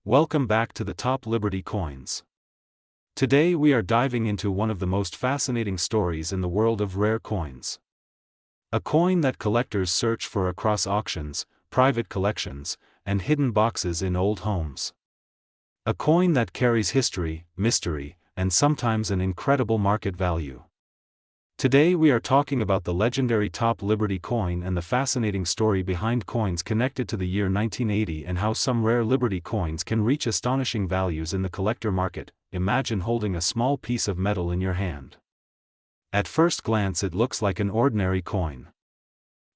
Welcome back to the Top Liberty Coins. Today we are diving into one of the most fascinating stories in the world of rare coins. A coin that collectors search for across auctions, private collections, and hidden boxes in old homes. A coin that carries history, mystery, and sometimes an incredible market value. Today we are talking about the legendary Top Liberty coin and the fascinating story behind coins connected to the year 1980 and how some rare Liberty coins can reach astonishing values in the collector market. Imagine holding a small piece of metal in your hand. At first glance it looks like an ordinary coin.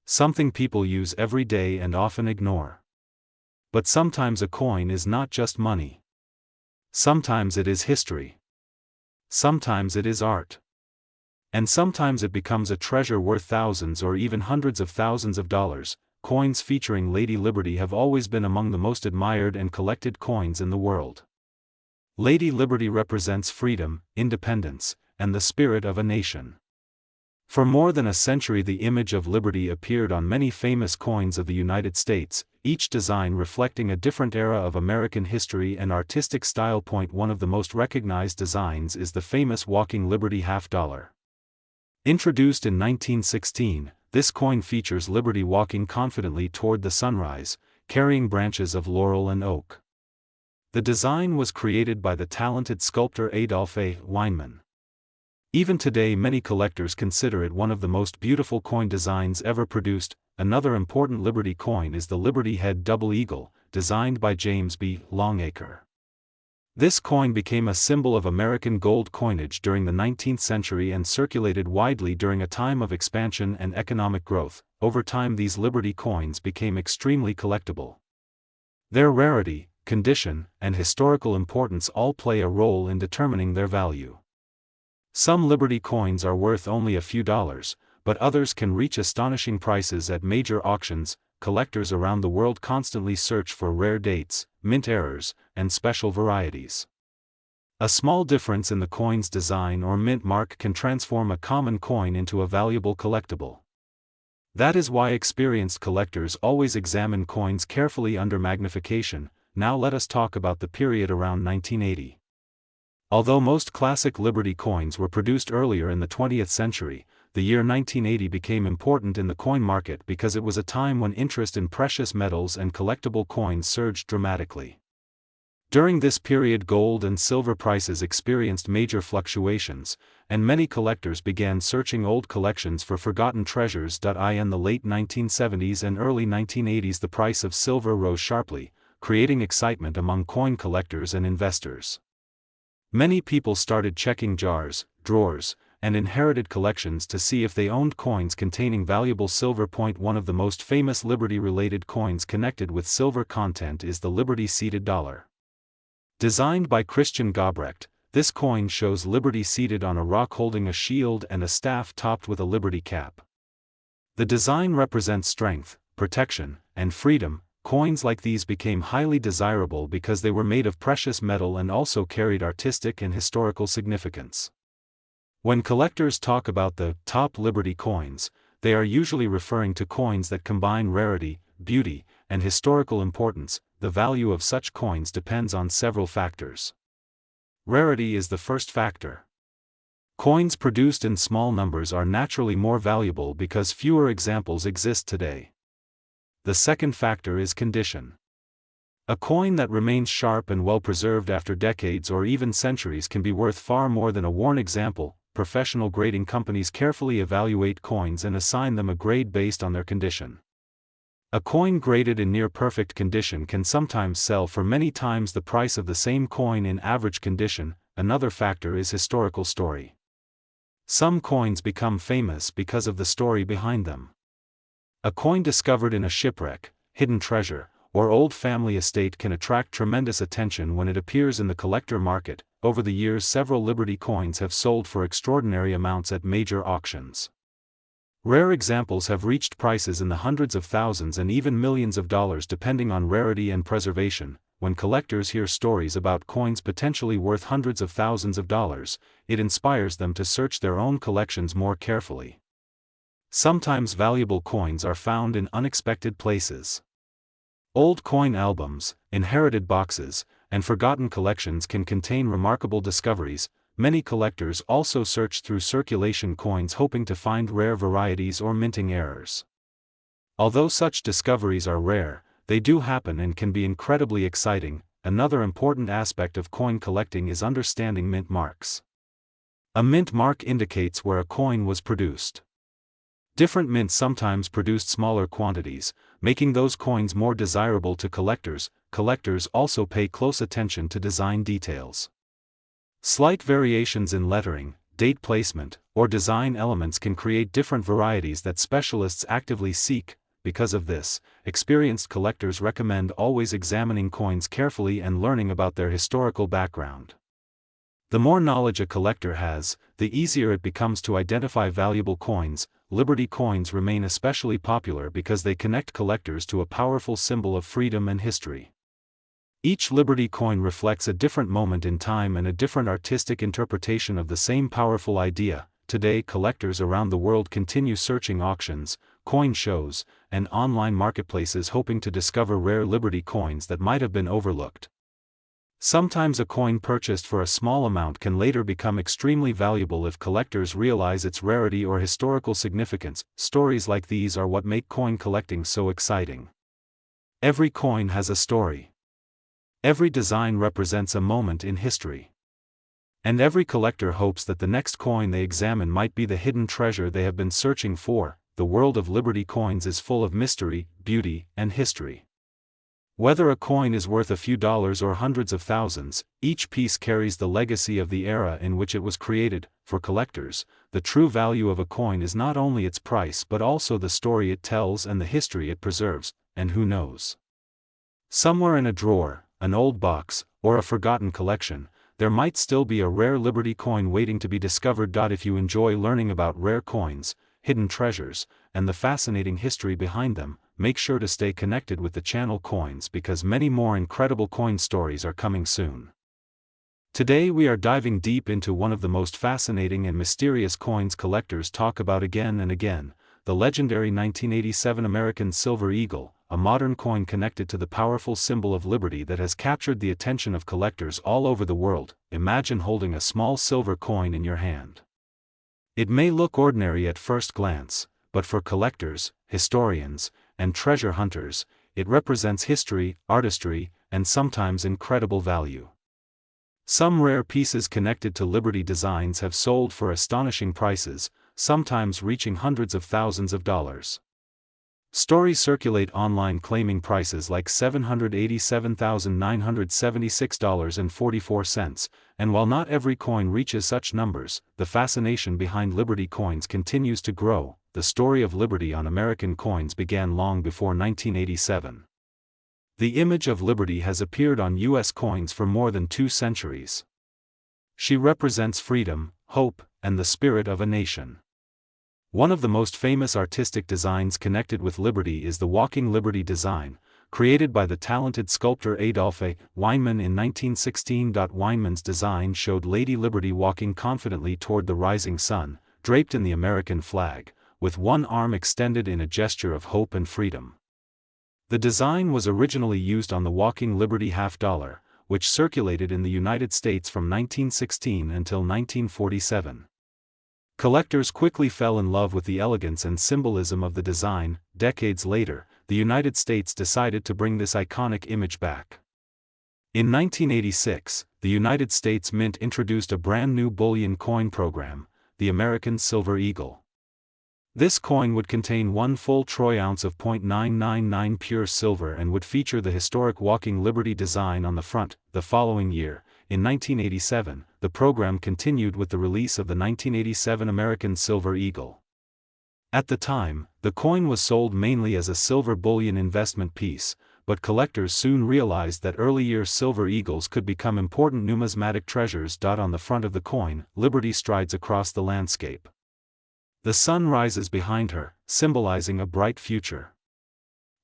Something people use every day and often ignore. But sometimes a coin is not just money. Sometimes it is history. Sometimes it is art. And sometimes it becomes a treasure worth thousands or even hundreds of thousands of dollars. Coins featuring Lady Liberty have always been among the most admired and collected coins in the world. Lady Liberty represents freedom, independence, and the spirit of a nation. For more than a century the image of liberty appeared on many famous coins of the United States, each design reflecting a different era of American history and artistic style. One of the most recognized designs is the famous Walking Liberty half-dollar. Introduced in 1916, this coin features Liberty walking confidently toward the sunrise, carrying branches of laurel and oak. The design was created by the talented sculptor Adolph A. Weinman. Even today many collectors consider it one of the most beautiful coin designs ever produced. Another important Liberty coin is the Liberty Head Double Eagle, designed by James B. Longacre. This coin became a symbol of American gold coinage during the 19th century and circulated widely during a time of expansion and economic growth. Over time these Liberty coins became extremely collectible. Their rarity, condition, and historical importance all play a role in determining their value. Some Liberty coins are worth only a few dollars, but others can reach astonishing prices at major auctions. Collectors around the world constantly search for rare dates, mint errors, and special varieties. A small difference in the coin's design or mint mark can transform a common coin into a valuable collectible. That is why experienced collectors always examine coins carefully under magnification. Now let us talk about the period around 1980. Although most classic Liberty coins were produced earlier in the 20th century, the year 1980 became important in the coin market because it was a time when interest in precious metals and collectible coins surged dramatically. During this period gold and silver prices experienced major fluctuations, and many collectors began searching old collections for forgotten treasures. In the late 1970s and early 1980s the price of silver rose sharply, creating excitement among coin collectors and investors. Many people started checking jars, drawers, and inherited collections to see if they owned coins containing valuable silver. One of the most famous Liberty-related coins connected with silver content is the Liberty seated dollar. Designed by Christian Gobrecht, this coin shows Liberty seated on a rock holding a shield and a staff topped with a Liberty cap. The design represents strength, protection, and freedom. Coins like these became highly desirable because they were made of precious metal and also carried artistic and historical significance. When collectors talk about the Top Liberty coins, they are usually referring to coins that combine rarity, beauty, and historical importance. The value of such coins depends on several factors. Rarity is the first factor. Coins produced in small numbers are naturally more valuable because fewer examples exist today. The second factor is condition. A coin that remains sharp and well preserved after decades or even centuries can be worth far more than a worn example. Professional grading companies carefully evaluate coins and assign them a grade based on their condition. A coin graded in near-perfect condition can sometimes sell for many times the price of the same coin in average condition. Another factor is historical story. Some coins become famous because of the story behind them. A coin discovered in a shipwreck, hidden treasure, or old family estate can attract tremendous attention when it appears in the collector market. Over the years several Liberty coins have sold for extraordinary amounts at major auctions. Rare examples have reached prices in the hundreds of thousands and even millions of dollars depending on rarity and preservation. When collectors hear stories about coins potentially worth hundreds of thousands of dollars, it inspires them to search their own collections more carefully. Sometimes valuable coins are found in unexpected places. Old coin albums, inherited boxes, and forgotten collections can contain remarkable discoveries. Many collectors also search through circulation coins hoping to find rare varieties or minting errors. Although such discoveries are rare, they do happen and can be incredibly exciting. Another important aspect of coin collecting is understanding mint marks. A mint mark indicates where a coin was produced. Different mints sometimes produced smaller quantities, making those coins more desirable to collectors. Collectors also pay close attention to design details. Slight variations in lettering, date placement, or design elements can create different varieties that specialists actively seek. Because of this, experienced collectors recommend always examining coins carefully and learning about their historical background. The more knowledge a collector has, the easier it becomes to identify valuable coins. Liberty coins remain especially popular because they connect collectors to a powerful symbol of freedom and history. Each Liberty coin reflects a different moment in time and a different artistic interpretation of the same powerful idea. Today, collectors around the world continue searching auctions, coin shows, and online marketplaces hoping to discover rare Liberty coins that might have been overlooked. Sometimes a coin purchased for a small amount can later become extremely valuable if collectors realize its rarity or historical significance. Stories like these are what make coin collecting so exciting. Every coin has a story. Every design represents a moment in history. And every collector hopes that the next coin they examine might be the hidden treasure they have been searching for. The world of Liberty coins is full of mystery, beauty, and history. Whether a coin is worth a few dollars or hundreds of thousands, each piece carries the legacy of the era in which it was created. For collectors, the true value of a coin is not only its price but also the story it tells and the history it preserves. And who knows? Somewhere in a drawer, an old box, or a forgotten collection, there might still be a rare Liberty coin waiting to be discovered. If you enjoy learning about rare coins, hidden treasures, and the fascinating history behind them, make sure to stay connected with the channel Coins because many more incredible coin stories are coming soon. Today we are diving deep into one of the most fascinating and mysterious coins collectors talk about again and again, the legendary 1987 American Silver Eagle, a modern coin connected to the powerful symbol of liberty that has captured the attention of collectors all over the world. Imagine holding a small silver coin in your hand. It may look ordinary at first glance, but for collectors, historians, and treasure hunters, it represents history, artistry, and sometimes incredible value. Some rare pieces connected to Liberty designs have sold for astonishing prices, sometimes reaching hundreds of thousands of dollars. Stories circulate online claiming prices like $787,976.44, and while not every coin reaches such numbers, the fascination behind Liberty coins continues to grow. The story of Liberty on American coins began long before 1987. The image of Liberty has appeared on U.S. coins for more than 2 centuries. She represents freedom, hope, and the spirit of a nation. One of the most famous artistic designs connected with Liberty is the Walking Liberty design, created by the talented sculptor Adolphe Weinman in 1916. Weinman's design showed Lady Liberty walking confidently toward the rising sun, draped in the American flag, with one arm extended in a gesture of hope and freedom. The design was originally used on the Walking Liberty $50, which circulated in the United States from 1916 until 1947. Collectors quickly fell in love with the elegance and symbolism of the design. Decades later, the United States decided to bring this iconic image back. In 1986, the United States Mint introduced a brand new bullion coin program, the American Silver Eagle. This coin would contain 1 full troy ounce of .999 pure silver and would feature the historic Walking Liberty design on the front. The following year, in 1987, the program continued with the release of the 1987 American Silver Eagle. At the time, the coin was sold mainly as a silver bullion investment piece, but collectors soon realized that early-year silver eagles could become important numismatic treasures. On the front of the coin, Liberty strides across the landscape. The sun rises behind her, symbolizing a bright future.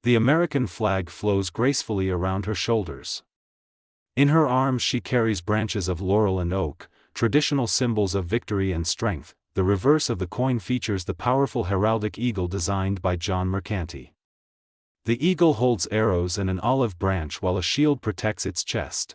The American flag flows gracefully around her shoulders. In her arms she carries branches of laurel and oak, traditional symbols of victory and strength. The reverse of the coin features the powerful heraldic eagle designed by John Mercanti. The eagle holds arrows and an olive branch while a shield protects its chest.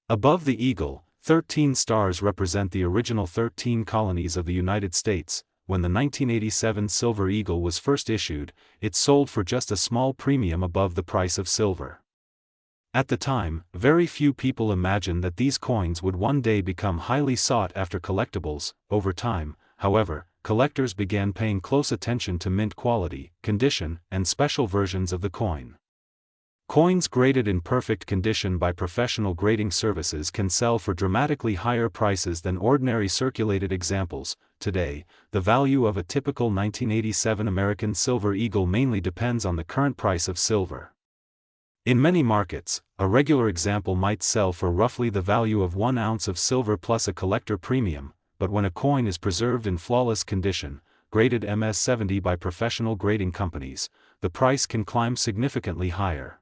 Above the eagle, 13 stars represent the original 13 colonies of the United States. When the 1987 Silver Eagle was first issued, it sold for just a small premium above the price of silver. At the time, very few people imagined that these coins would one day become highly sought-after collectibles. Over time, however, collectors began paying close attention to mint quality, condition, and special versions of the coin. Coins graded in perfect condition by professional grading services can sell for dramatically higher prices than ordinary circulated examples. Today, the value of a typical 1987 American Silver Eagle mainly depends on the current price of silver. In many markets, a regular example might sell for roughly the value of 1 ounce of silver plus a collector premium, but when a coin is preserved in flawless condition, graded MS-70 by professional grading companies, the price can climb significantly higher.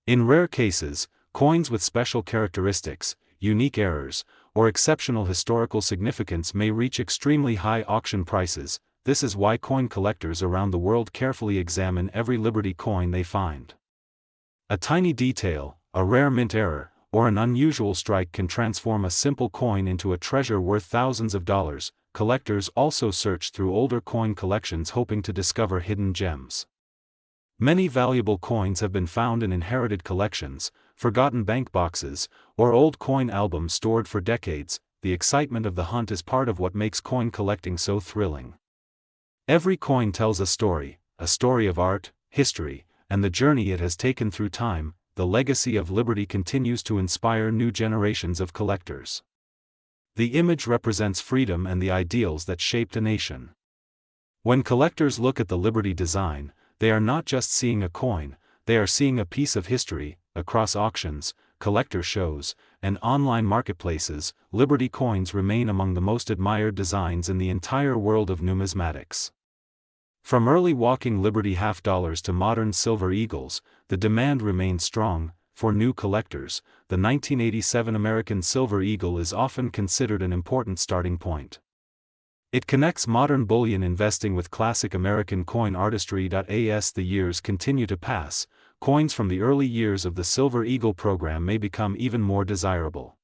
In rare cases, coins with special characteristics, unique errors, or exceptional historical significance may reach extremely high auction prices. This is why coin collectors around the world carefully examine every Liberty coin they find. A tiny detail, a rare mint error, or an unusual strike can transform a simple coin into a treasure worth thousands of dollars. Collectors also search through older coin collections hoping to discover hidden gems. Many valuable coins have been found in inherited collections, forgotten bank boxes, or old coin albums stored for decades. The excitement of the hunt is part of what makes coin collecting so thrilling. Every coin tells a story of art, history, and the journey it has taken through time. The legacy of Liberty continues to inspire new generations of collectors. The image represents freedom and the ideals that shaped a nation. When collectors look at the Liberty design, they are not just seeing a coin, they are seeing a piece of history. Across auctions, collector shows, and online marketplaces, Liberty coins remain among the most admired designs in the entire world of numismatics. From early walking Liberty half dollars to modern Silver Eagles, the demand remains strong. For new collectors, the 1987 American Silver Eagle is often considered an important starting point. It connects modern bullion investing with classic American coin artistry. As the years continue to pass, coins from the early years of the Silver Eagle program may become even more desirable.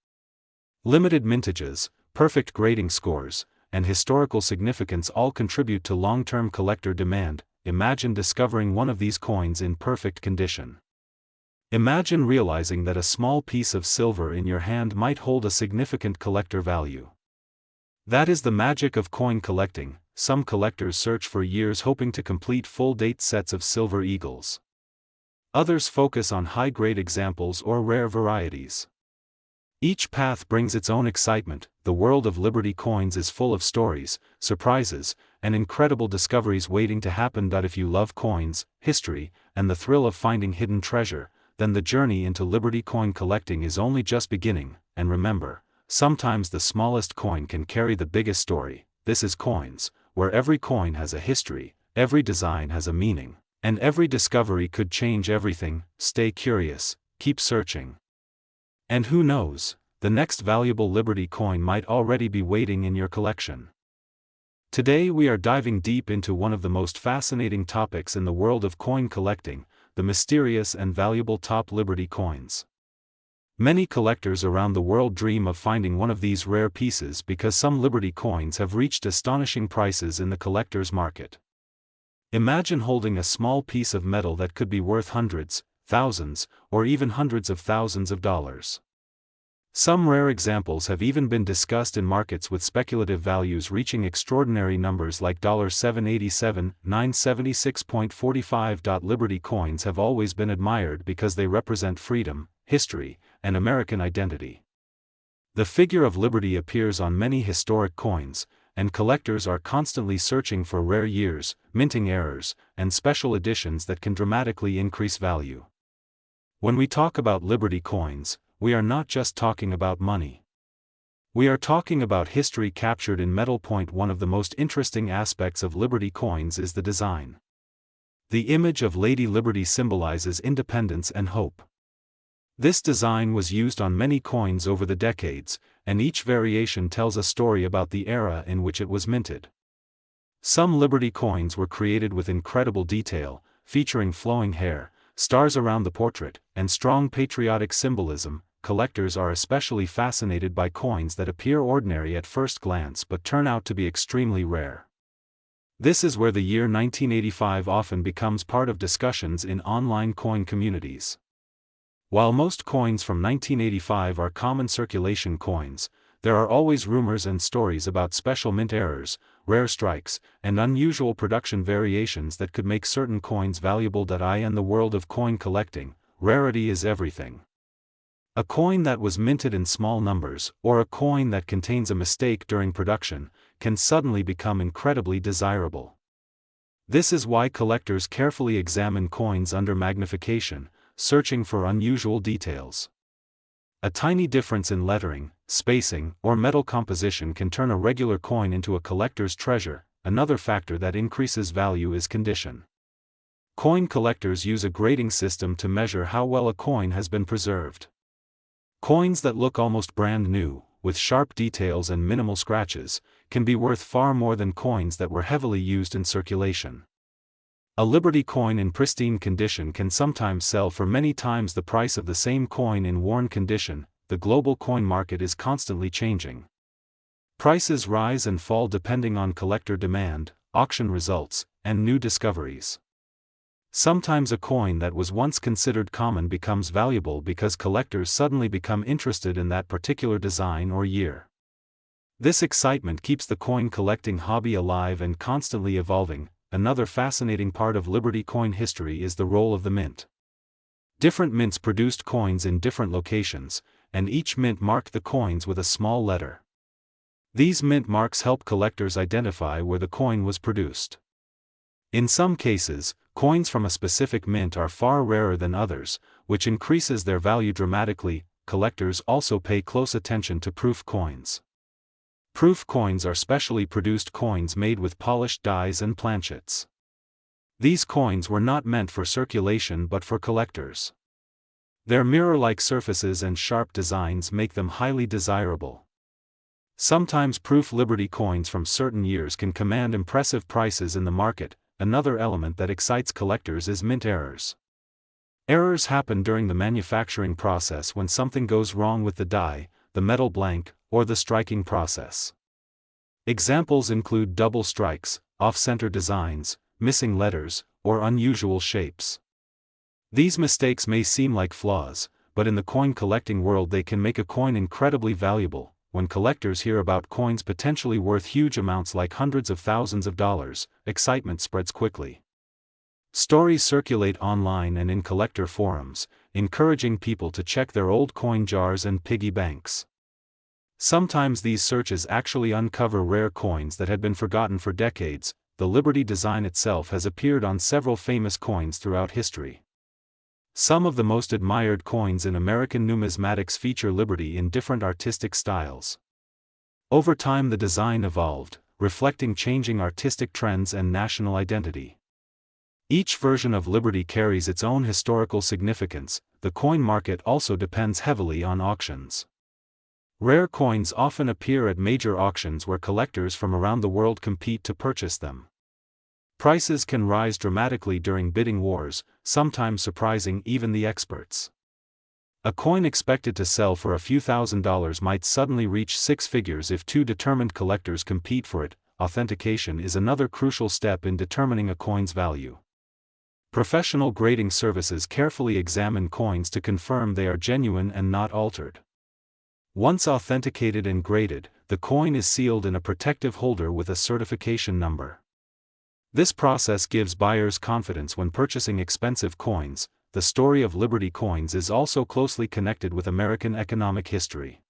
Limited mintages, perfect grading scores, and historical significance all contribute to long-term collector demand. Imagine discovering one of these coins in perfect condition. Imagine realizing that a small piece of silver in your hand might hold a significant collector value. That is the magic of coin collecting. Some collectors search for years hoping to complete full-date sets of Silver Eagles. Others focus on high-grade examples or rare varieties. Each path brings its own excitement. The world of Liberty coins is full of stories, surprises, and incredible discoveries waiting to happen. If you love coins, history, and the thrill of finding hidden treasure, then the journey into Liberty coin collecting is only just beginning. And remember, sometimes the smallest coin can carry the biggest story. This is Coins, where every coin has a history, every design has a meaning, and every discovery could change everything. Stay curious, keep searching. And who knows, the next valuable Liberty coin might already be waiting in your collection. Today we are diving deep into one of the most fascinating topics in the world of coin collecting, the mysterious and valuable top Liberty coins. Many collectors around the world dream of finding one of these rare pieces because some Liberty coins have reached astonishing prices in the collector's market. Imagine holding a small piece of metal that could be worth hundreds, thousands, or even hundreds of thousands of dollars. Some rare examples have even been discussed in markets with speculative values reaching extraordinary numbers like $787, $976.45. Liberty coins have always been admired because they represent freedom, history, and American identity. The figure of Liberty appears on many historic coins, and collectors are constantly searching for rare years, minting errors, and special editions that can dramatically increase value. When we talk about Liberty coins, we are not just talking about money. We are talking about history captured in metal. One of the most interesting aspects of Liberty coins is the design. The image of Lady Liberty symbolizes independence and hope. This design was used on many coins over the decades, and each variation tells a story about the era in which it was minted. Some Liberty coins were created with incredible detail, featuring flowing hair, stars around the portrait, and strong patriotic symbolism. collectors are especially fascinated by coins that appear ordinary at first glance but turn out to be extremely rare. This is where the year 1985 often becomes part of discussions in online coin communities. While most coins from 1985 are common circulation coins, there are always rumors and stories about special mint errors, rare strikes, and unusual production variations that could make certain coins valuable. In the world of coin collecting, rarity is everything. A coin that was minted in small numbers, or a coin that contains a mistake during production, can suddenly become incredibly desirable. This is why collectors carefully examine coins under magnification, searching for unusual details. A tiny difference in lettering, spacing, or metal composition can turn a regular coin into a collector's treasure. Another factor that increases value is condition. Coin collectors use a grading system to measure how well a coin has been preserved. Coins that look almost brand new, with sharp details and minimal scratches, can be worth far more than coins that were heavily used in circulation. A Liberty coin in pristine condition can sometimes sell for many times the price of the same coin in worn condition. The global coin market is constantly changing. Prices rise and fall depending on collector demand, auction results, and new discoveries. Sometimes a coin that was once considered common becomes valuable because collectors suddenly become interested in that particular design or year. This excitement keeps the coin collecting hobby alive and constantly evolving. Another fascinating part of Liberty coin history is the role of the mint. Different mints produced coins in different locations, and each mint marked the coins with a small letter. These mint marks help collectors identify where the coin was produced. In some cases, coins from a specific mint are far rarer than others, which increases their value dramatically. Collectors also pay close attention to proof coins. Proof coins are specially produced coins made with polished dies and planchets. These coins were not meant for circulation but for collectors. Their mirror-like surfaces and sharp designs make them highly desirable. Sometimes proof Liberty coins from certain years can command impressive prices in the market. Another element that excites collectors is mint errors. Errors happen during the manufacturing process when something goes wrong with the die, the metal blank, or the striking process. Examples include double strikes, off-center designs, missing letters, or unusual shapes. These mistakes may seem like flaws, but in the coin collecting world they can make a coin incredibly valuable. When collectors hear about coins potentially worth huge amounts like hundreds of thousands of dollars, excitement spreads quickly. Stories circulate online and in collector forums, encouraging people to check their old coin jars and piggy banks. Sometimes these searches actually uncover rare coins that had been forgotten for decades. The Liberty design itself has appeared on several famous coins throughout history. Some of the most admired coins in American numismatics feature Liberty in different artistic styles. Over time the design evolved, reflecting changing artistic trends and national identity. Each version of Liberty carries its own historical significance. The coin market also depends heavily on auctions. Rare coins often appear at major auctions where collectors from around the world compete to purchase them. Prices can rise dramatically during bidding wars, sometimes surprising even the experts. A coin expected to sell for a few $1,000s might suddenly reach six figures if two determined collectors compete for it. Authentication is another crucial step in determining a coin's value. Professional grading services carefully examine coins to confirm they are genuine and not altered. Once authenticated and graded, the coin is sealed in a protective holder with a certification number. This process gives buyers confidence when purchasing expensive coins. The story of Liberty coins is also closely connected with American economic history.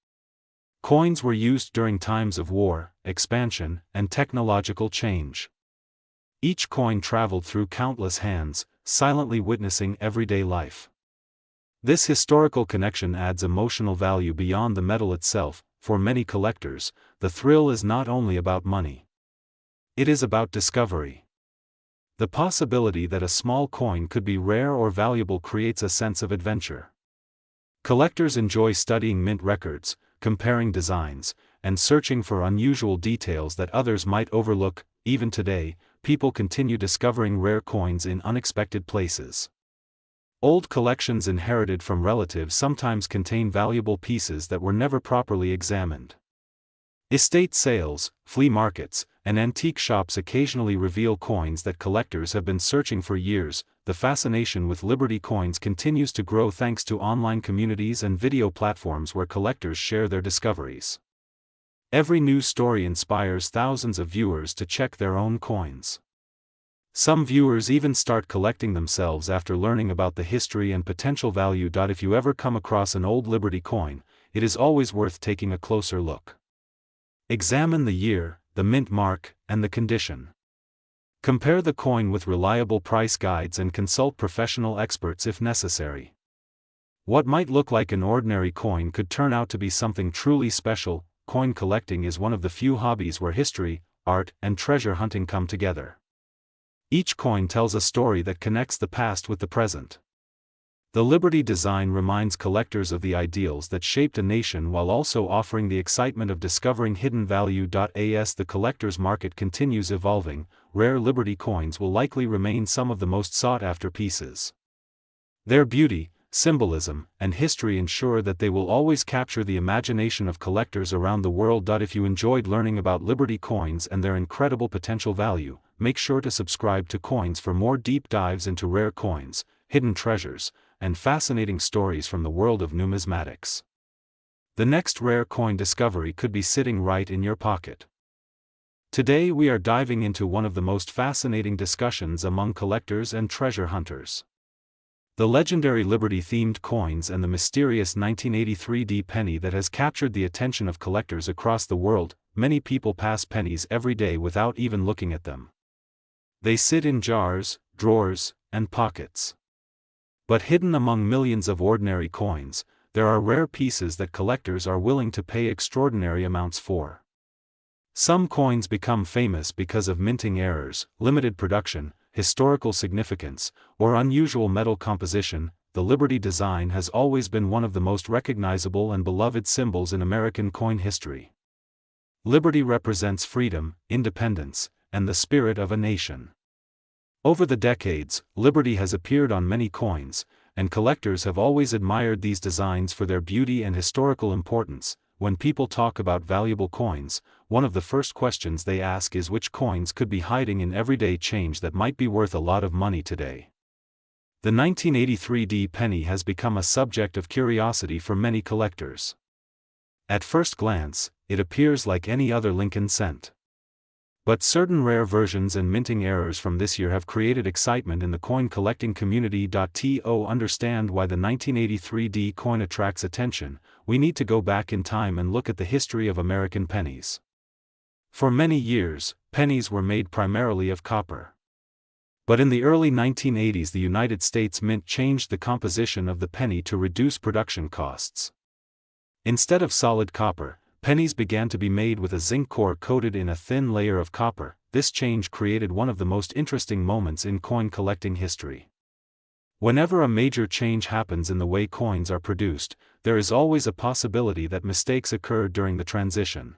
Coins were used during times of war, expansion, and technological change. Each coin traveled through countless hands, silently witnessing everyday life. This historical connection adds emotional value beyond the metal itself. For many collectors, the thrill is not only about money. It is about discovery. The possibility that a small coin could be rare or valuable creates a sense of adventure. Collectors enjoy studying mint records, comparing designs, and searching for unusual details that others might overlook. Even today, people continue discovering rare coins in unexpected places. Old collections inherited from relatives sometimes contain valuable pieces that were never properly examined. Estate sales, flea markets, and antique shops occasionally reveal coins that collectors have been searching for years. The fascination with Liberty coins continues to grow thanks to online communities and video platforms where collectors share their discoveries. Every news story inspires thousands of viewers to check their own coins. Some viewers even start collecting themselves after learning about the history and potential value. If you ever come across an old Liberty coin, it is always worth taking a closer look. Examine the year, the mint mark, and the condition. Compare the coin with reliable price guides and consult professional experts if necessary. What might look like an ordinary coin could turn out to be something truly special. Coin collecting is one of the few hobbies where history, art, and treasure hunting come together. Each coin tells a story that connects the past with the present. The Liberty design reminds collectors of the ideals that shaped a nation while also offering the excitement of discovering hidden value. As the collector's market continues evolving, rare Liberty coins will likely remain some of the most sought-after pieces. Their beauty, symbolism, and history ensure that they will always capture the imagination of collectors around the world. If you enjoyed learning about Liberty coins and their incredible potential value, make sure to subscribe to Coins for more deep dives into rare coins, hidden treasures, and fascinating stories from the world of numismatics. The next rare coin discovery could be sitting right in your pocket. Today we are diving into one of the most fascinating discussions among collectors and treasure hunters. The legendary Liberty-themed coins and the mysterious 1983 penny that has captured the attention of collectors across the world. Many people pass pennies every day without even looking at them. They sit in jars, drawers, and pockets. But hidden among millions of ordinary coins, there are rare pieces that collectors are willing to pay extraordinary amounts for. Some coins become famous because of minting errors, limited production, historical significance, or unusual metal composition. The Liberty design has always been one of the most recognizable and beloved symbols in American coin history. Liberty represents freedom, independence, and the spirit of a nation. Over the decades, Liberty has appeared on many coins, and collectors have always admired these designs for their beauty and historical importance. When people talk about valuable coins, one of the first questions they ask is which coins could be hiding in everyday change that might be worth a lot of money today. The 1983 penny has become a subject of curiosity for many collectors. At first glance, it appears like any other Lincoln cent. But certain rare versions and minting errors from this year have created excitement in the coin collecting community. To understand why the 1983 coin attracts attention, we need to go back in time and look at the history of American pennies. For many years, pennies were made primarily of copper. But in the early 1980s, the United States Mint changed the composition of the penny to reduce production costs. Instead of solid copper, pennies began to be made with a zinc core coated in a thin layer of copper. This change created one of the most interesting moments in coin collecting history. Whenever a major change happens in the way coins are produced, there is always a possibility that mistakes occur during the transition.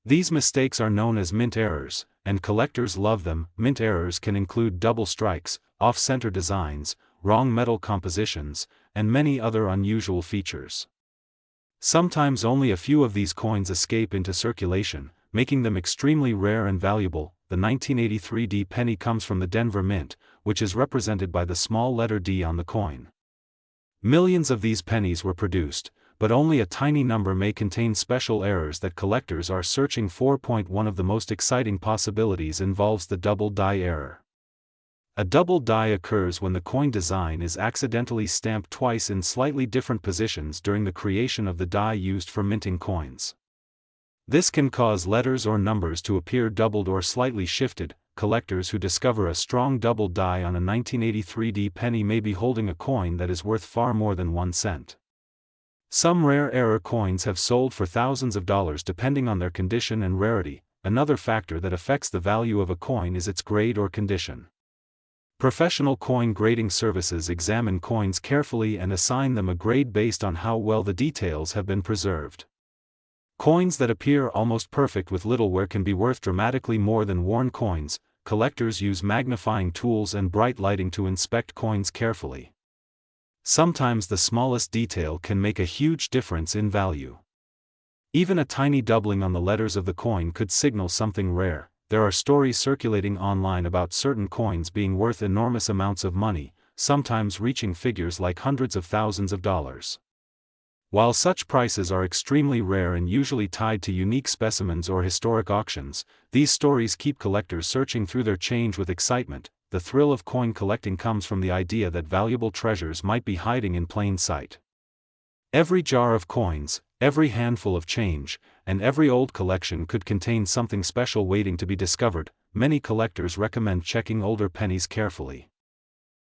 These mistakes are known as mint errors, and collectors love them. Mint errors can include double strikes, off-center designs, wrong metal compositions, and many other unusual features. Sometimes only a few of these coins escape into circulation, making them extremely rare and valuable. The 1983 penny comes from the Denver Mint, which is represented by the small letter D on the coin. Millions of these pennies were produced, but only a tiny number may contain special errors that collectors are searching for. One of the most exciting possibilities involves the double die error. A double die occurs when the coin design is accidentally stamped twice in slightly different positions during the creation of the die used for minting coins. This can cause letters or numbers to appear doubled or slightly shifted. Collectors who discover a strong double die on a 1983 penny may be holding a coin that is worth far more than 1 cent. Some rare error coins have sold for thousands of dollars depending on their condition and rarity. Another factor that affects the value of a coin is its grade or condition. Professional coin grading services examine coins carefully and assign them a grade based on how well the details have been preserved. Coins that appear almost perfect with little wear can be worth dramatically more than worn coins. Collectors use magnifying tools and bright lighting to inspect coins carefully. Sometimes the smallest detail can make a huge difference in value. Even a tiny doubling on the letters of the coin could signal something rare. There are stories circulating online about certain coins being worth enormous amounts of money, sometimes reaching figures like hundreds of thousands of dollars. While such prices are extremely rare and usually tied to unique specimens or historic auctions, these stories keep collectors searching through their change with excitement. The thrill of coin collecting comes from the idea that valuable treasures might be hiding in plain sight. Every jar of coins, every handful of change, and every old collection could contain something special waiting to be discovered. Many collectors recommend checking older pennies carefully.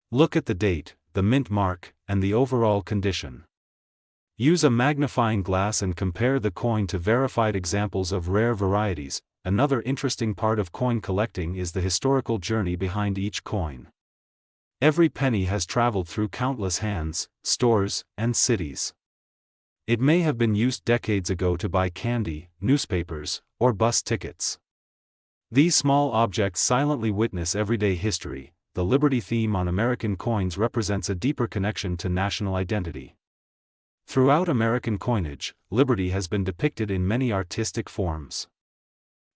Look at the date, the mint mark, and the overall condition. Use a magnifying glass and compare the coin to verified examples of rare varieties. Another interesting part of coin collecting is the historical journey behind each coin. Every penny has traveled through countless hands, stores, and cities. It may have been used decades ago to buy candy, newspapers, or bus tickets. These small objects silently witness everyday history. The Liberty theme on American coins represents a deeper connection to national identity. Throughout American coinage, liberty has been depicted in many artistic forms.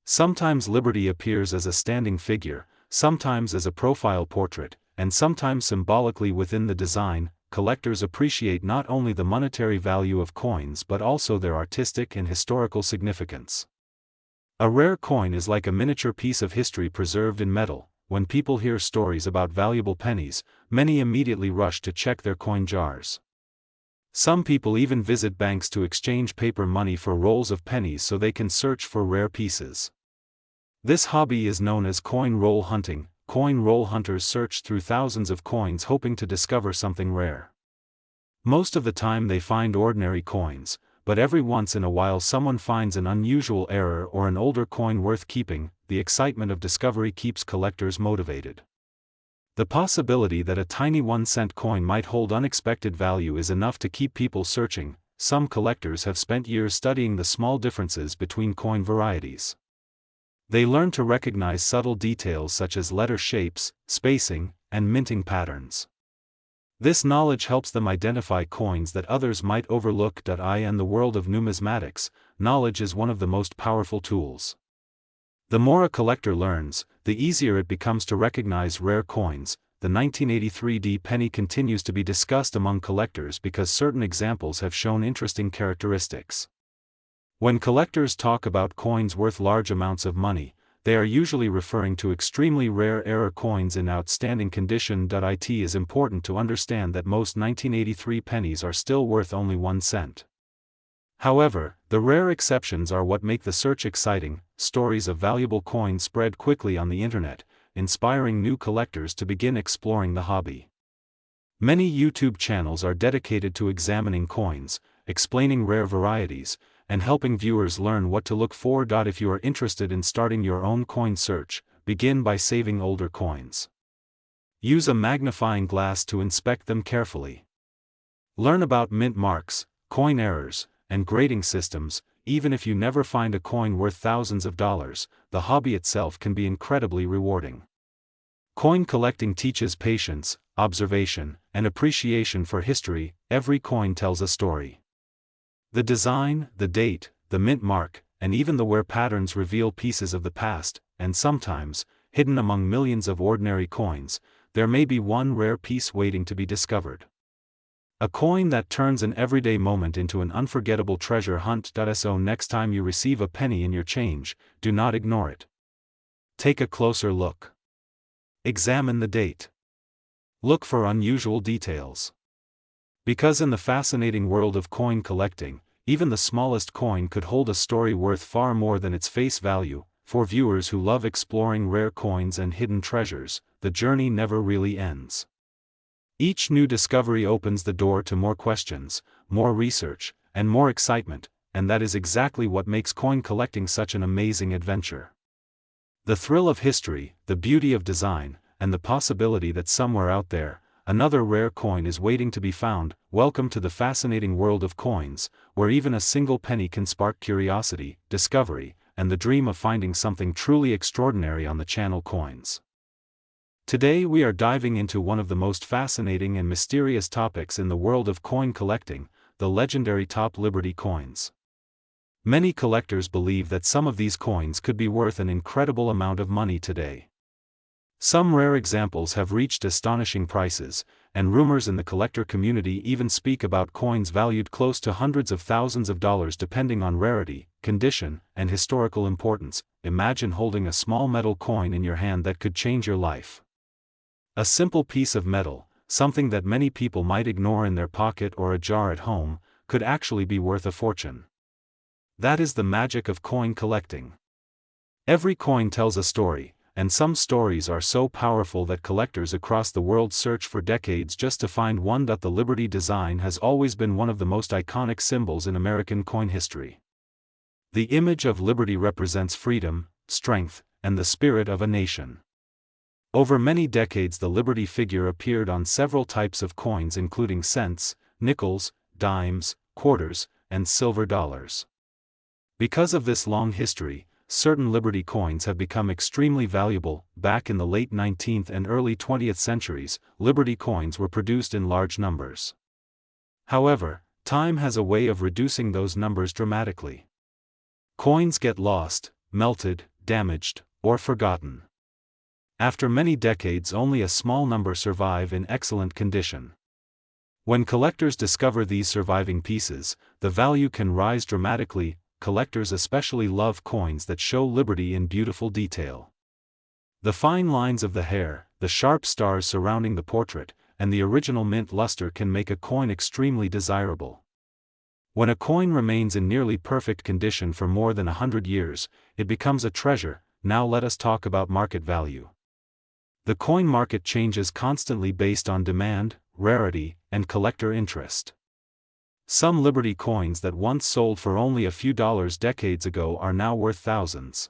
Sometimes liberty appears as a standing figure, sometimes as a profile portrait, and sometimes symbolically within the design. Collectors appreciate not only the monetary value of coins but also their artistic and historical significance. A rare coin is like a miniature piece of history preserved in metal. When people hear stories about valuable pennies, many immediately rush to check their coin jars. Some people even visit banks to exchange paper money for rolls of pennies so they can search for rare pieces. This hobby is known as coin roll hunting. Coin roll hunters search through thousands of coins hoping to discover something rare. Most of the time they find ordinary coins, but every once in a while someone finds an unusual error or an older coin worth keeping. The excitement of discovery keeps collectors motivated. The possibility that a tiny 1-cent coin might hold unexpected value is enough to keep people searching. Some collectors have spent years studying the small differences between coin varieties. They learn to recognize subtle details such as letter shapes, spacing, and minting patterns. This knowledge helps them identify coins that others might overlook. In the world of numismatics, knowledge is one of the most powerful tools. The more a collector learns, the easier it becomes to recognize rare coins. The 1983 D penny continues to be discussed among collectors because certain examples have shown interesting characteristics. When collectors talk about coins worth large amounts of money, they are usually referring to extremely rare error coins in outstanding condition. It is important to understand that most 1983 pennies are still worth only 1 cent. However, the rare exceptions are what make the search exciting. Stories of valuable coins spread quickly on the internet, inspiring new collectors to begin exploring the hobby. Many YouTube channels are dedicated to examining coins, explaining rare varieties, and helping viewers learn what to look for. If you are interested in starting your own coin search, begin by saving older coins. Use a magnifying glass to inspect them carefully. Learn about mint marks, coin errors, and grading systems. Even if you never find a coin worth thousands of dollars, the hobby itself can be incredibly rewarding. Coin collecting teaches patience, observation, and appreciation for history. Every coin tells a story. The design, the date, the mint mark, and even the wear patterns reveal pieces of the past, and sometimes, hidden among millions of ordinary coins, there may be one rare piece waiting to be discovered. A coin that turns an everyday moment into an unforgettable treasure hunt. So next time you receive a penny in your change, do not ignore it. Take a closer look. Examine the date. Look for unusual details. Because in the fascinating world of coin collecting, even the smallest coin could hold a story worth far more than its face value. For viewers who love exploring rare coins and hidden treasures, the journey never really ends. Each new discovery opens the door to more questions, more research, and more excitement, and that is exactly what makes coin collecting such an amazing adventure. The thrill of history, the beauty of design, and the possibility that somewhere out there, another rare coin is waiting to be found. Welcome to the fascinating world of coins, where even a single penny can spark curiosity, discovery, and the dream of finding something truly extraordinary on the channel Coins. Today we are diving into one of the most fascinating and mysterious topics in the world of coin collecting, the legendary Top Liberty coins. Many collectors believe that some of these coins could be worth an incredible amount of money today. Some rare examples have reached astonishing prices, and rumors in the collector community even speak about coins valued close to hundreds of thousands of dollars depending on rarity, condition, and historical importance. Imagine holding a small metal coin in your hand that could change your life. A simple piece of metal, something that many people might ignore in their pocket or a jar at home, could actually be worth a fortune. That is the magic of coin collecting. Every coin tells a story, and some stories are so powerful that collectors across the world search for decades just to find one. The Liberty design has always been one of the most iconic symbols in American coin history. The image of liberty represents freedom, strength, and the spirit of a nation. Over many decades the Liberty figure appeared on several types of coins including cents, nickels, dimes, quarters, and silver dollars. Because of this long history, certain Liberty coins have become extremely valuable. Back in the late 19th and early 20th centuries, Liberty coins were produced in large numbers. However, time has a way of reducing those numbers dramatically. Coins get lost, melted, damaged, or forgotten. After many decades only a small number survive in excellent condition. When collectors discover these surviving pieces, the value can rise dramatically. Collectors especially love coins that show liberty in beautiful detail. The fine lines of the hair, the sharp stars surrounding the portrait, and the original mint luster can make a coin extremely desirable. When a coin remains in nearly perfect condition for more than 100 years, it becomes a treasure. Now let us talk about market value. The coin market changes constantly based on demand, rarity, and collector interest. Some Liberty coins that once sold for only a few dollars decades ago are now worth thousands.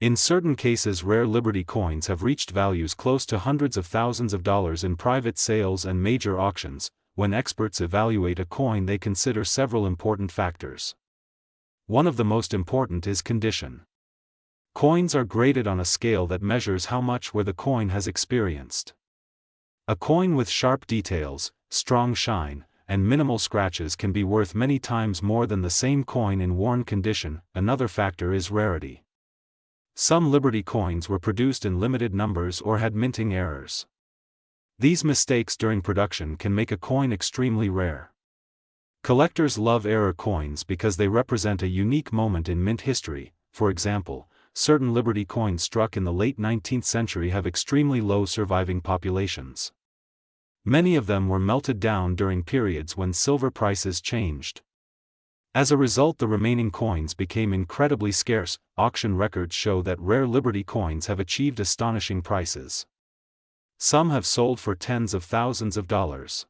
In certain cases rare Liberty coins have reached values close to hundreds of thousands of dollars in private sales and major auctions. When experts evaluate a coin they consider several important factors. One of the most important is condition. Coins are graded on a scale that measures how much wear the coin has experienced. A coin with sharp details, strong shine, and minimal scratches can be worth many times more than the same coin in worn condition. Another factor is rarity. Some Liberty coins were produced in limited numbers or had minting errors. These mistakes during production can make a coin extremely rare. Collectors love error coins because they represent a unique moment in mint history. For example, certain Liberty coins struck in the late 19th century have extremely low surviving populations. Many of them were melted down during periods when silver prices changed. As a result, the remaining coins became incredibly scarce. Auction records show that rare Liberty coins have achieved astonishing prices. Some have sold for tens of thousands of dollars.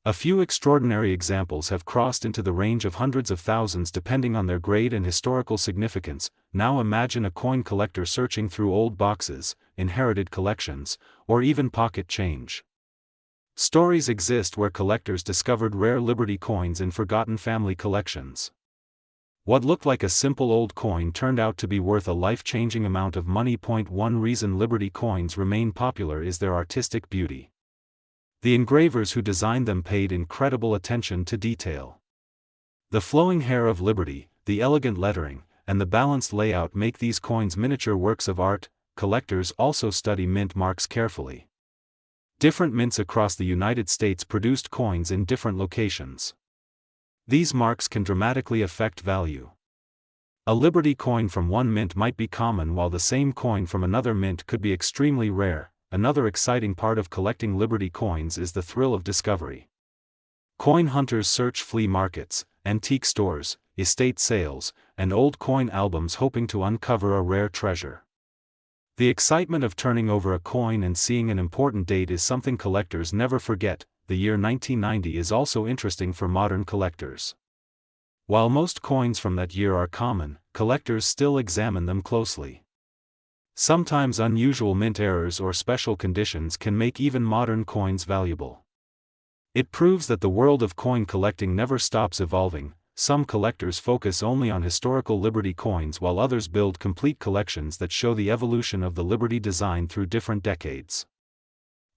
A few extraordinary examples have crossed into the range of hundreds of thousands depending on their grade and historical significance. Now imagine a coin collector searching through old boxes, inherited collections, or even pocket change. Stories exist where collectors discovered rare Liberty coins in forgotten family collections. What looked like a simple old coin turned out to be worth a life-changing amount of money. One reason Liberty coins remain popular is their artistic beauty. The engravers who designed them paid incredible attention to detail. The flowing hair of Liberty, the elegant lettering, and the balanced layout make these coins miniature works of art. Collectors also study mint marks carefully. Different mints across the United States produced coins in different locations. These marks can dramatically affect value. A Liberty coin from one mint might be common while the same coin from another mint could be extremely rare. Another exciting part of collecting Liberty coins is the thrill of discovery. Coin hunters search flea markets, antique stores, estate sales, and old coin albums hoping to uncover a rare treasure. The excitement of turning over a coin and seeing an important date is something collectors never forget. The year 1990 is also interesting for modern collectors. While most coins from that year are common, collectors still examine them closely. Sometimes unusual mint errors or special conditions can make even modern coins valuable. It proves that the world of coin collecting never stops evolving. some collectors focus only on historical Liberty coins while others build complete collections that show the evolution of the Liberty design through different decades.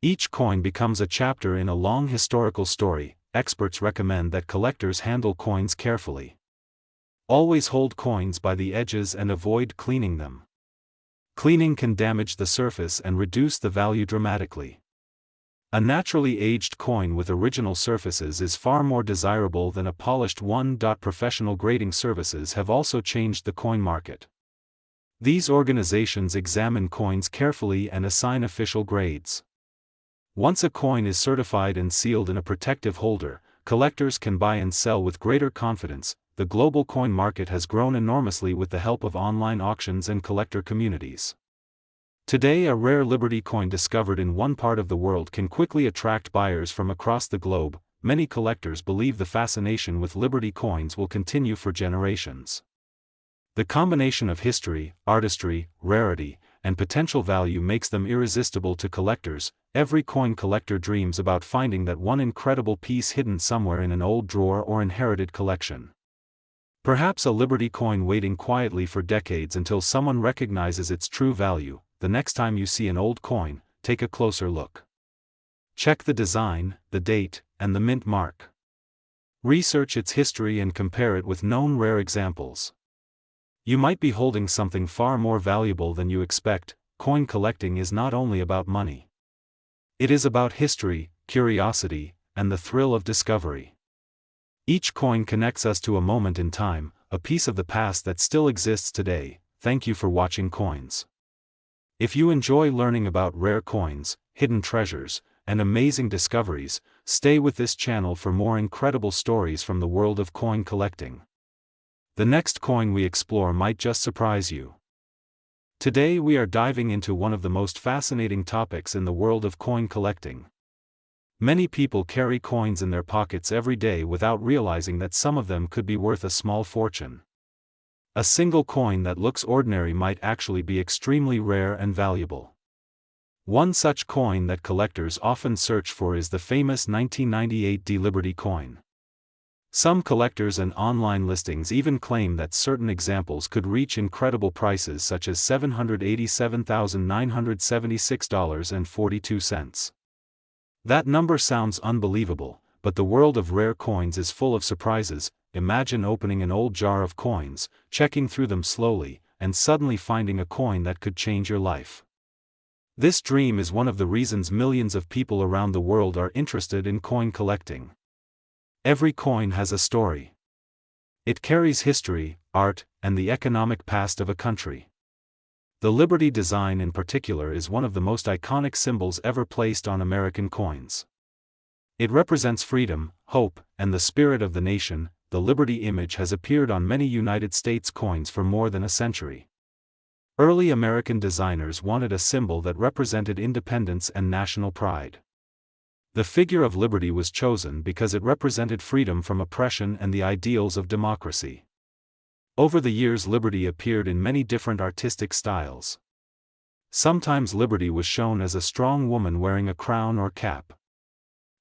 Each coin becomes a chapter in a long historical story. Experts recommend that collectors handle coins carefully. Always hold coins by the edges and avoid cleaning them. Cleaning can damage the surface and reduce the value dramatically. A naturally aged coin with original surfaces is far more desirable than a polished one. Professional grading services have also changed the coin market. These organizations examine coins carefully and assign official grades. Once a coin is certified and sealed in a protective holder, collectors can buy and sell with greater confidence. The global coin market has grown enormously with the help of online auctions and collector communities. Today, a rare Liberty coin discovered in one part of the world can quickly attract buyers from across the globe. Many collectors believe the fascination with Liberty coins will continue for generations. The combination of history, artistry, rarity, and potential value makes them irresistible to collectors. Every coin collector dreams about finding that one incredible piece hidden somewhere in an old drawer or inherited collection. Perhaps a Liberty coin waiting quietly for decades until someone recognizes its true value. The next time you see an old coin, take a closer look. Check the design, the date, and the mint mark. Research its history and compare it with known rare examples. You might be holding something far more valuable than you expect. Coin collecting is not only about money. It is about history, curiosity, and the thrill of discovery. Each coin connects us to a moment in time, a piece of the past that still exists today. Thank you for watching Coins. If you enjoy learning about rare coins, hidden treasures, and amazing discoveries, stay with this channel for more incredible stories from the world of coin collecting. The next coin we explore might just surprise you. Today we are diving into one of the most fascinating topics in the world of coin collecting. Many people carry coins in their pockets every day without realizing that some of them could be worth a small fortune. A single coin that looks ordinary might actually be extremely rare and valuable. One such coin that collectors often search for is the famous 1998 Liberty coin. Some collectors and online listings even claim that certain examples could reach incredible prices such as $787,976.42. That number sounds unbelievable, but the world of rare coins is full of surprises. Imagine opening an old jar of coins, checking through them slowly, and suddenly finding a coin that could change your life. This dream is one of the reasons millions of people around the world are interested in coin collecting. Every coin has a story. It carries history, art, and the economic past of a country. The Liberty design in particular is one of the most iconic symbols ever placed on American coins. It represents freedom, hope, and the spirit of the nation. The Liberty image has appeared on many United States coins for more than a century. Early American designers wanted a symbol that represented independence and national pride. The figure of Liberty was chosen because it represented freedom from oppression and the ideals of democracy. Over the years, Liberty appeared in many different artistic styles. Sometimes Liberty was shown as a strong woman wearing a crown or cap.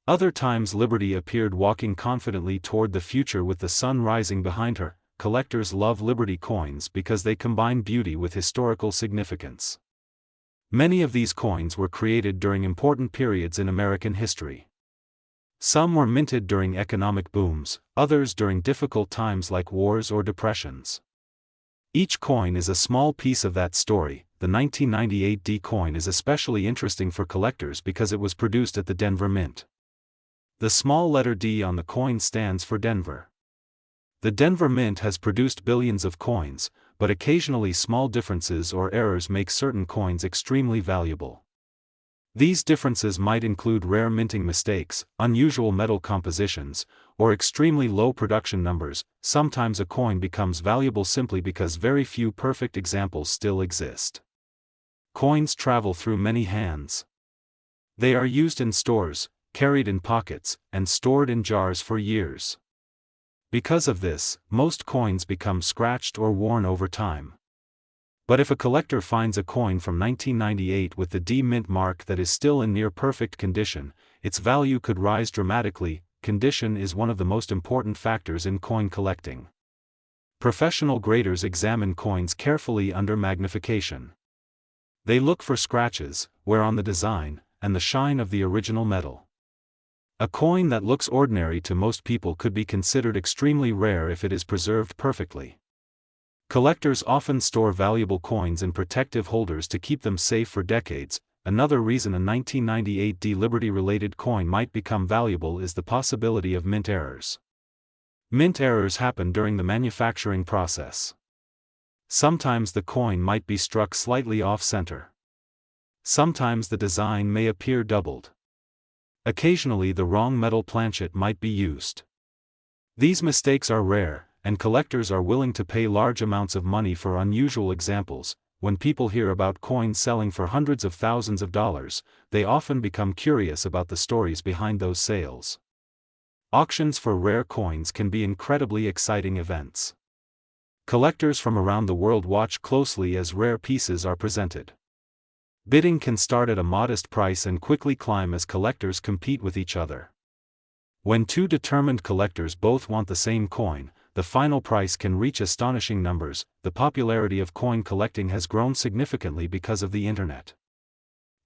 Other times Liberty appeared walking confidently toward the future with the sun rising behind her. Collectors love Liberty coins because they combine beauty with historical significance. Many of these coins were created during important periods in American history. Some were minted during economic booms, others during difficult times like wars or depressions. Each coin is a small piece of that story. The 1998 D coin is especially interesting for collectors because it was produced at the Denver Mint. The small letter D on the coin stands for Denver. The Denver Mint has produced billions of coins, but occasionally small differences or errors make certain coins extremely valuable. These differences might include rare minting mistakes, unusual metal compositions, or extremely low production numbers. Sometimes a coin becomes valuable simply because very few perfect examples still exist. Coins travel through many hands. They are used in stores, carried in pockets, and stored in jars for years. Because of this, most coins become scratched or worn over time. But if a collector finds a coin from 1998 with the D mint mark that is still in near perfect condition, its value could rise dramatically. condition is one of the most important factors in coin collecting. Professional graders examine coins carefully under magnification. They look for scratches, wear on the design, and the shine of the original metal. A coin that looks ordinary to most people could be considered extremely rare if it is preserved perfectly. Collectors often store valuable coins in protective holders to keep them safe for decades. Another reason a 1998 Liberty-related coin might become valuable is the possibility of mint errors. Mint errors happen during the manufacturing process. Sometimes the coin might be struck slightly off-center. Sometimes the design may appear doubled. Occasionally the wrong metal planchet might be used. These mistakes are rare, and collectors are willing to pay large amounts of money for unusual examples. When people hear about coins selling for hundreds of thousands of dollars, they often become curious about the stories behind those sales. Auctions for rare coins can be incredibly exciting events. Collectors from around the world watch closely as rare pieces are presented. Bidding can start at a modest price and quickly climb as collectors compete with each other. When two determined collectors both want the same coin, the final price can reach astonishing numbers. The popularity of coin collecting has grown significantly because of the internet.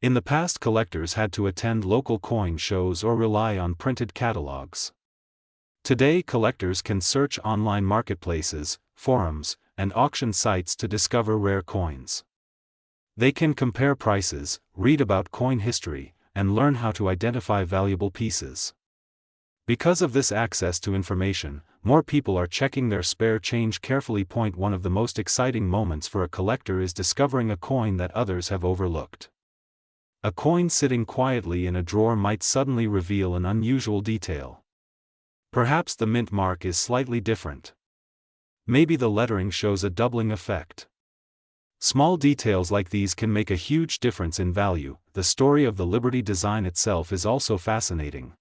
In the past, collectors had to attend local coin shows or rely on printed catalogs. Today, collectors can search online marketplaces, forums, and auction sites to discover rare coins. They can compare prices, read about coin history, and learn how to identify valuable pieces. Because of this access to information, more people are checking their spare change carefully. One of the most exciting moments for a collector is discovering a coin that others have overlooked. A coin sitting quietly in a drawer might suddenly reveal an unusual detail. Perhaps the mint mark is slightly different. Maybe the lettering shows a doubling effect. Small details like these can make a huge difference in value. The story of the Liberty design itself is also fascinating.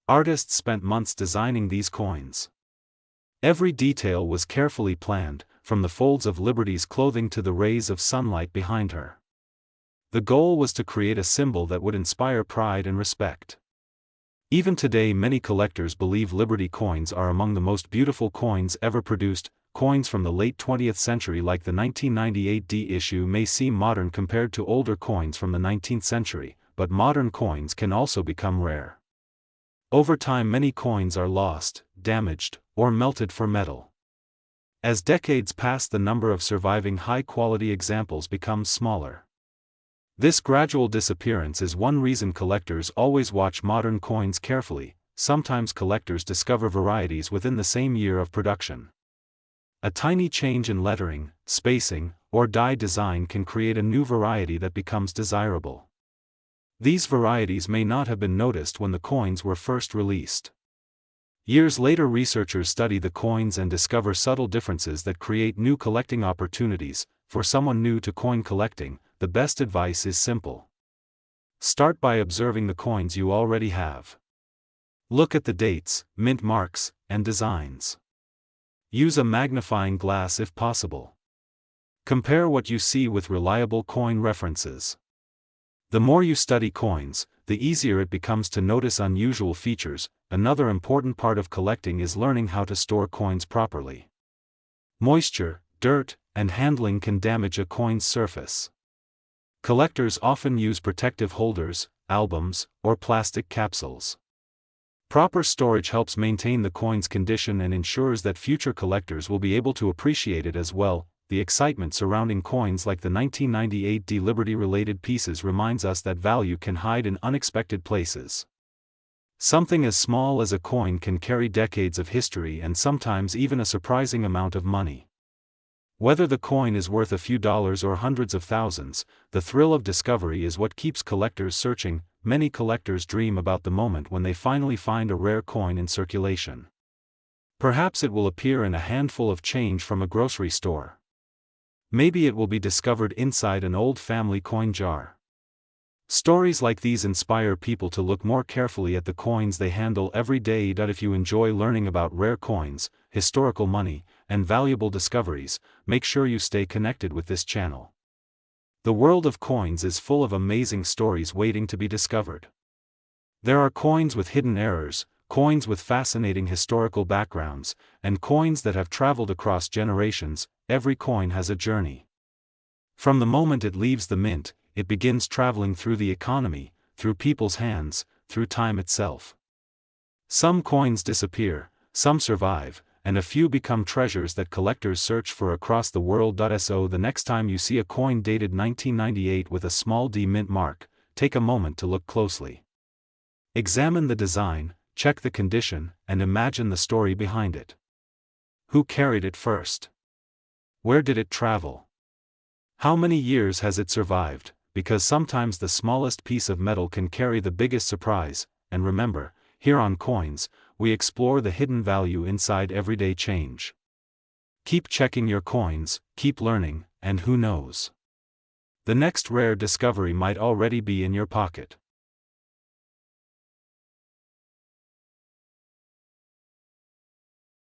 Artists spent months designing these coins. Every detail was carefully planned, from the folds of Liberty's clothing to the rays of sunlight behind her. The goal was to create a symbol that would inspire pride and respect. Even today, many collectors believe Liberty coins are among the most beautiful coins ever produced. Coins from the late 20th century like the 1998 D issue may seem modern compared to older coins from the 19th century, but modern coins can also become rare. Over time, many coins are lost, damaged, or melted for metal. As decades pass, the number of surviving high-quality examples becomes smaller. This gradual disappearance is one reason collectors always watch modern coins carefully. Sometimes collectors discover varieties within the same year of production. A tiny change in lettering, spacing, or die design can create a new variety that becomes desirable. These varieties may not have been noticed when the coins were first released. Years later, researchers study the coins and discover subtle differences that create new collecting opportunities. For someone new to coin collecting, the best advice is simple. Start by observing the coins you already have. Look at the dates, mint marks, and designs. Use a magnifying glass if possible. Compare what you see with reliable coin references. The more you study coins, the easier it becomes to notice unusual features. Another important part of collecting is learning how to store coins properly. Moisture, dirt, and handling can damage a coin's surface. Collectors often use protective holders, albums, or plastic capsules. Proper storage helps maintain the coin's condition and ensures that future collectors will be able to appreciate it as well. The excitement surrounding coins like the 1998 D Liberty-related pieces reminds us that value can hide in unexpected places. Something as small as a coin can carry decades of history and sometimes even a surprising amount of money. Whether the coin is worth a few dollars or hundreds of thousands, the thrill of discovery is what keeps collectors searching. Many collectors dream about the moment when they finally find a rare coin in circulation. Perhaps it will appear in a handful of change from a grocery store. Maybe it will be discovered inside an old family coin jar. Stories like these inspire people to look more carefully at the coins they handle every day. If you enjoy learning about rare coins, historical money, and valuable discoveries, make sure you stay connected with this channel. The world of coins is full of amazing stories waiting to be discovered. There are coins with hidden errors, coins with fascinating historical backgrounds, and coins that have traveled across generations. Every coin has a journey. From the moment it leaves the mint, it begins traveling through the economy, through people's hands, through time itself. Some coins disappear, some survive, and a few become treasures that collectors search for across the world. So the next time you see a coin dated 1998 with a small D mint mark, take a moment to look closely. Examine the design, check the condition, and imagine the story behind it. Who carried it first? Where did it travel? How many years has it survived? Because sometimes the smallest piece of metal can carry the biggest surprise. And remember, here on Coins, we explore the hidden value inside everyday change. Keep checking your coins, keep learning, and who knows? The next rare discovery might already be in your pocket.